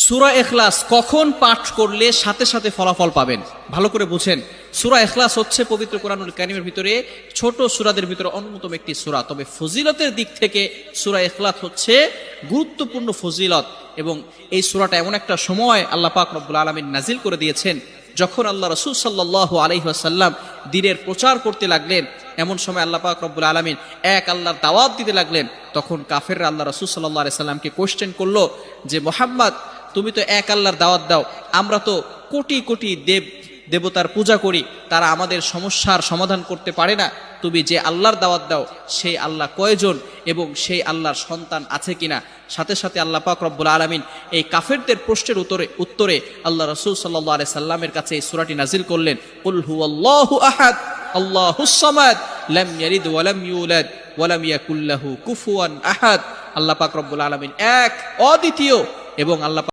সূরা ইখলাস কখন পাঠ করলে সাথে সাথে ফলাফল পাবেন? ভালো করে বুঝেন, সূরা ইখলাস হচ্ছে পবিত্র কোরআনুল কারীমের ভিতরে ছোট সূরাদের ভিতরে অন্যতম একটি সূরা। তবে ফজিলতের দিক থেকে সূরা ইখলাস হচ্ছে গুরুত্বপূর্ণ ফজিলত, এবং এই সূরাটা এমন একটা সময় আল্লাহ পাক রব্বুল আলামিন নাজিল করে দিয়েছেন যখন আল্লাহ রাসূল সাল্লাল্লাহু আলাইহি ওয়াসাল্লাম দ্বীনের প্রচার করতে লাগলেন। এমন সময় আল্লাহ পাক রব্বুল আলামিন এক আল্লাহর দাওয়াত দিতে লাগলেন। তখন কাফেররা আল্লাহ রাসূল সাল্লাল্লাহু আলাইহি সাল্লামকে কোশ্চেন করলো যে, মুহাম্মদ, তুমি তো এক আল্লাহর দাওয়াত দাও, আমরা তো কোটি কোটি দেবতার পূজা করি, তারা আমাদের সমস্যার সমাধান করতে পারে না। তুমি যে আল্লাহর দাওয়াত দাও সেই আল্লাহ কয়জন এবং সেই আল্লাহর সন্তান আছে কিনা? সাথে সাথে আল্লাহ পাক রব্বুল আলামিন এই কাফেরদের প্রশ্নের উত্তরে আল্লাহ রাসূল সাল্লাল্লাহু আলাইহি সাল্লামের কাছে এই সূরাটি নাজিল করলেন, কুল হুয়াল্লাহু আহাদ আল্লাহুস সামাদ লাম ইয়ালিদ ওয়া লাম ইউলাদ ওয়া লাম ইয়াকুল লাহু কুফুয়ান আহাদ। আল্লাহ পাক রব্বুল আলামিন এক, অদ্বিতীয়, এবং আল্লাহ